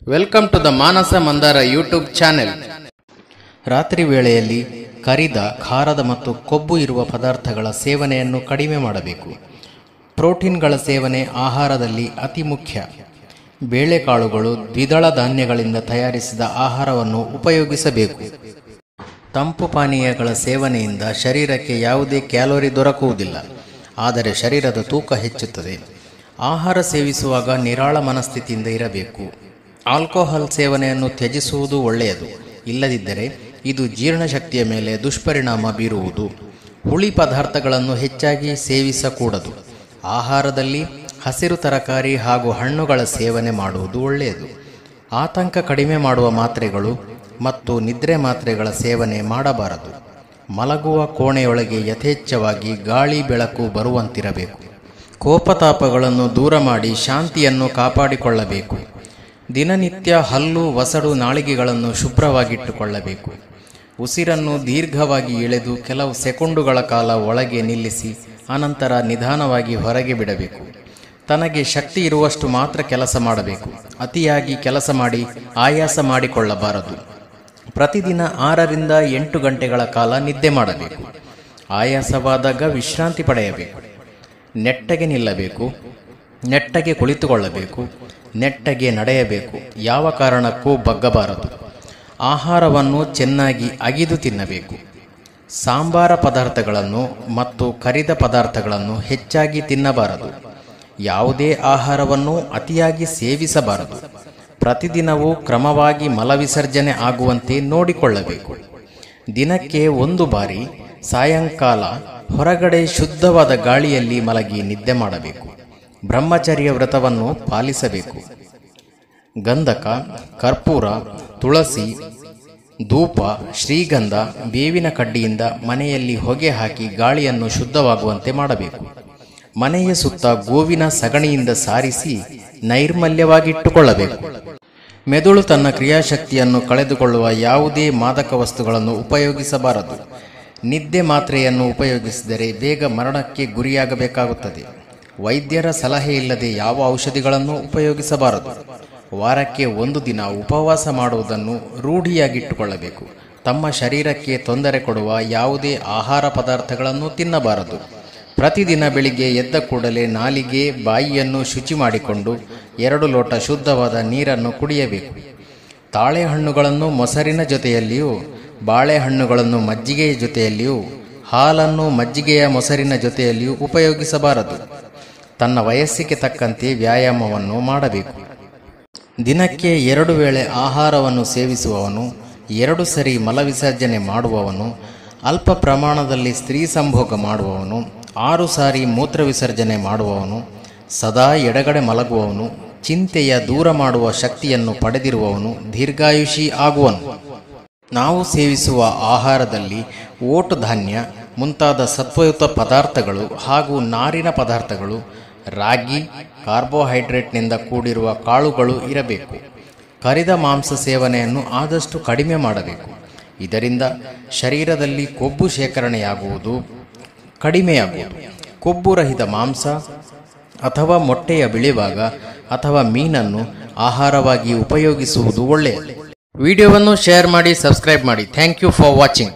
Welcome to the Manasa Mandara YouTube channel. ರಾತ್ರಿ ವೇಳೆಯಲ್ಲಿ ಕರಿದ, ಖಾರದ ಮತ್ತು ಕೊಬ್ಬು ಇರುವ ಪದಾರ್ಥಗಳ ಸೇವನೆಯನ್ನು ಕಡಿಮೆ ಮಾಡಬೇಕು. ಪ್ರೋಟೀನ್ಗಳ ಸೇವನೆ ಆಹಾರದಲ್ಲಿ ಅತಿ ಮುಖ್ಯ. ಬೇಳೆಕಾಳುಗಳು, ದ್ವಿದಳ ಧಾನ್ಯಗಳಿಂದ ತಯಾರಿಸಿದ ಆಹಾರವನ್ನು ಉಪಯೋಗಿಸಬೇಕು. ತಂಪು ಪಾನೀಯಗಳ ಸೇವನೆಯಿಂದ ಶರೀರಕ್ಕೆ ಯಾವುದೇ ಕ್ಯಾಲೋರಿ ದೊರಕುವುದಿಲ್ಲ, ಆದರೆ ಶರೀರದ ತೂಕ ಹೆಚ್ಚುತ್ತದೆ. ಆಹಾರ ಸೇವಿಸುವಾಗ ನಿರಾಳ ಮನಸ್ಥಿತಿಯಿಂದ ಇರಬೇಕು. ಆಲ್ಕೋಹಾಲ್ ಸೇವನೆಯನ್ನು ತ್ಯಜಿಸುವುದು ಒಳ್ಳೆಯದು, ಇಲ್ಲದಿದ್ದರೆ ಇದು ಜೀರ್ಣಶಕ್ತಿಯ ಮೇಲೆ ದುಷ್ಪರಿಣಾಮ ಬೀರುವುದು. ಹುಳಿ ಪದಾರ್ಥಗಳನ್ನು ಹೆಚ್ಚಾಗಿ ಸೇವಿಸಕೂಡದು. ಆಹಾರದಲ್ಲಿ ಹಸಿರು ತರಕಾರಿ ಹಾಗೂ ಹಣ್ಣುಗಳ ಸೇವನೆ ಮಾಡುವುದು ಒಳ್ಳೆಯದು. ಆತಂಕ ಕಡಿಮೆ ಮಾಡುವ ಮಾತ್ರೆಗಳು ಮತ್ತು ನಿದ್ರೆ ಮಾತ್ರೆಗಳ ಸೇವನೆ ಮಾಡಬಾರದು. ಮಲಗುವ ಕೋಣೆಯೊಳಗೆ ಯಥೇಚ್ಛವಾಗಿ ಗಾಳಿ ಬೆಳಕು ಬರುವಂತಿರಬೇಕು. ಕೋಪತಾಪಗಳನ್ನು ದೂರ ಮಾಡಿ ಶಾಂತಿಯನ್ನು ಕಾಪಾಡಿಕೊಳ್ಳಬೇಕು. ದಿನನಿತ್ಯ ಹಲ್ಲು, ವಸಡು, ನಾಳಿಗೆಗಳನ್ನು ಶುಭ್ರವಾಗಿಟ್ಟುಕೊಳ್ಳಬೇಕು. ಉಸಿರನ್ನು ದೀರ್ಘವಾಗಿ ಎಳೆದು ಕೆಲವು ಸೆಕೆಂಡುಗಳ ಕಾಲ ಒಳಗೆ ನಿಲ್ಲಿಸಿ ಅನಂತರ ನಿಧಾನವಾಗಿ ಹೊರಗೆ ಬಿಡಬೇಕು. ತನಗೆ ಶಕ್ತಿ ಇರುವಷ್ಟು ಮಾತ್ರ ಕೆಲಸ ಮಾಡಬೇಕು. ಅತಿಯಾಗಿ ಕೆಲಸ ಮಾಡಿ ಆಯಾಸ ಮಾಡಿಕೊಳ್ಳಬಾರದು. ಪ್ರತಿದಿನ 6ರಿಂದ 8 ಗಂಟೆಗಳ ಕಾಲ ನಿದ್ದೆ ಮಾಡಬೇಕು. ಆಯಾಸವಾದಾಗ ವಿಶ್ರಾಂತಿ ಪಡೆಯಬೇಕು. ನೆಟ್ಟಗೆ ನಿಲ್ಲಬೇಕು. ನೆಟ್ಟಗೆ ಕುಳಿತುಕೊಳ್ಳಬೇಕು. ನೆಟ್ಟಗೆ ನಡೆಯಬೇಕು. ಯಾವ ಕಾರಣಕ್ಕೂ ಬಗ್ಗಬಾರದು. ಆಹಾರವನ್ನು ಚೆನ್ನಾಗಿ ಅಗಿದು ತಿನ್ನಬೇಕು. ಸಾಂಬಾರ ಪದಾರ್ಥಗಳನ್ನು ಮತ್ತು ಕರಿದ ಪದಾರ್ಥಗಳನ್ನು ಹೆಚ್ಚಾಗಿ ತಿನ್ನಬಾರದು. ಯಾವುದೇ ಆಹಾರವನ್ನು ಅತಿಯಾಗಿ ಸೇವಿಸಬಾರದು. ಪ್ರತಿದಿನವೂ ಕ್ರಮವಾಗಿ ಮಲವಿಸರ್ಜನೆ ಆಗುವಂತೆ ನೋಡಿಕೊಳ್ಳಬೇಕು. ದಿನಕ್ಕೆ 1 ಬಾರಿ ಸಾಯಂಕಾಲ ಹೊರಗಡೆ ಶುದ್ಧವಾದ ಗಾಳಿಯಲ್ಲಿ ಮಲಗಿ ನಿದ್ದೆ ಮಾಡಬೇಕು. ಬ್ರಹ್ಮಚರ್ಯ ವ್ರತವನ್ನು ಪಾಲಿಸಬೇಕು. ಗಂಧಕ, ಕರ್ಪೂರ, ತುಳಸಿ, ಧೂಪ, ಶ್ರೀಗಂಧ, ಬೇವಿನ ಕಡ್ಡಿಯಿಂದ ಮನೆಯಲ್ಲಿ ಹೊಗೆ ಹಾಕಿ ಗಾಳಿಯನ್ನು ಶುದ್ಧವಾಗುವಂತೆ ಮಾಡಬೇಕು. ಮನೆಯ ಸುತ್ತ ಗೋವಿನ ಸಗಣಿಯಿಂದ ಸಾರಿಸಿ ನೈರ್ಮಲ್ಯವಾಗಿಟ್ಟುಕೊಳ್ಳಬೇಕು. ಮೆದುಳು ತನ್ನ ಕ್ರಿಯಾಶಕ್ತಿಯನ್ನು ಕಳೆದುಕೊಳ್ಳುವ ಯಾವುದೇ ಮಾದಕ ವಸ್ತುಗಳನ್ನು ಉಪಯೋಗಿಸಬಾರದು. ನಿದ್ದೆ ಮಾತ್ರೆಯನ್ನು ಉಪಯೋಗಿಸಿದರೆ ಬೇಗ ಮರಣಕ್ಕೆ ಗುರಿಯಾಗಬೇಕಾಗುತ್ತದೆ. ವೈದ್ಯರ ಸಲಹೆ ಇಲ್ಲದೆ ಯಾವ ಔಷಧಿಗಳನ್ನು ಉಪಯೋಗಿಸಬಾರದು. ವಾರಕ್ಕೆ 1 ದಿನ ಉಪವಾಸ ಮಾಡುವುದನ್ನು ರೂಢಿಯಾಗಿಟ್ಟುಕೊಳ್ಳಬೇಕು. ತಮ್ಮ ಶರೀರಕ್ಕೆ ತೊಂದರೆ ಕೊಡುವ ಯಾವುದೇ ಆಹಾರ ಪದಾರ್ಥಗಳನ್ನು ತಿನ್ನಬಾರದು. ಪ್ರತಿದಿನ ಬೆಳಿಗ್ಗೆ ಎದ್ದ ಕೂಡಲೇ ನಾಲಿಗೆ, ಬಾಯಿಯನ್ನು ಶುಚಿ ಮಾಡಿಕೊಂಡು 2 ಲೋಟ ಶುದ್ಧವಾದ ನೀರನ್ನು ಕುಡಿಯಬೇಕು. ತಾಳೆಹಣ್ಣುಗಳನ್ನು ಮೊಸರಿನ ಜೊತೆಯಲ್ಲಿಯೂ, ಬಾಳೆಹಣ್ಣುಗಳನ್ನು ಮಜ್ಜಿಗೆಯ ಜೊತೆಯಲ್ಲಿಯೂ, ಹಾಲನ್ನು ಮಜ್ಜಿಗೆಯ ಮೊಸರಿನ ಜೊತೆಯಲ್ಲಿಯೂ ಉಪಯೋಗಿಸಬಾರದು. ತನ್ನ ವಯಸ್ಸಿಗೆ ತಕ್ಕಂತೆ ವ್ಯಾಯಾಮವನ್ನು ಮಾಡಬೇಕು. ದಿನಕ್ಕೆ 2 ವೇಳೆ ಆಹಾರವನ್ನು ಸೇವಿಸುವವನು, 2 ಸರಿ ಮಲವಿಸರ್ಜನೆ ಮಾಡುವವನು, ಅಲ್ಪ ಪ್ರಮಾಣದಲ್ಲಿ ಸ್ತ್ರೀ ಸಂಭೋಗ ಮಾಡುವವನು, 6 ಸಾರಿ ಮೂತ್ರ ವಿಸರ್ಜನೆ ಮಾಡುವವನು, ಸದಾ ಎಡಗಡೆ ಮಲಗುವವನು, ಚಿಂತೆಯ ದೂರ ಮಾಡುವ ಶಕ್ತಿಯನ್ನು ಪಡೆದಿರುವವನು ದೀರ್ಘಾಯುಷಿ ಆಗುವನು. ನಾವು ಸೇವಿಸುವ ಆಹಾರದಲ್ಲಿ ಓಟು ಧಾನ್ಯ ಮುಂತಾದ ಸತ್ವಯುತ ಪದಾರ್ಥಗಳು ಹಾಗೂ ನಾರಿನ ಪದಾರ್ಥಗಳು, ರಾಗಿ, ಕಾರ್ಬೋಹೈಡ್ರೇಟ್ನಿಂದ ಕೂಡಿರುವ ಕಾಳುಗಳು ಇರಬೇಕು. ಕರಿದ ಮಾಂಸ ಸೇವನೆಯನ್ನು ಆದಷ್ಟು ಕಡಿಮೆ ಮಾಡಬೇಕು. ಇದರಿಂದ ಶರೀರದಲ್ಲಿ ಕೊಬ್ಬು ಶೇಖರಣೆಯಾಗುವುದು ಕಡಿಮೆಯಾಗುವುದು. ಕೊಬ್ಬು ರಹಿತ ಮಾಂಸ ಅಥವಾ ಮೊಟ್ಟೆಯ ಬಿಳಿಭಾಗ ಅಥವಾ ಮೀನನ್ನು ಆಹಾರವಾಗಿ ಉಪಯೋಗಿಸುವುದು ಒಳ್ಳೆಯದು. ವಿಡಿಯೋವನ್ನು ಶೇರ್ ಮಾಡಿ, ಸಬ್ಸ್ಕ್ರೈಬ್ ಮಾಡಿ. Thank you for watching.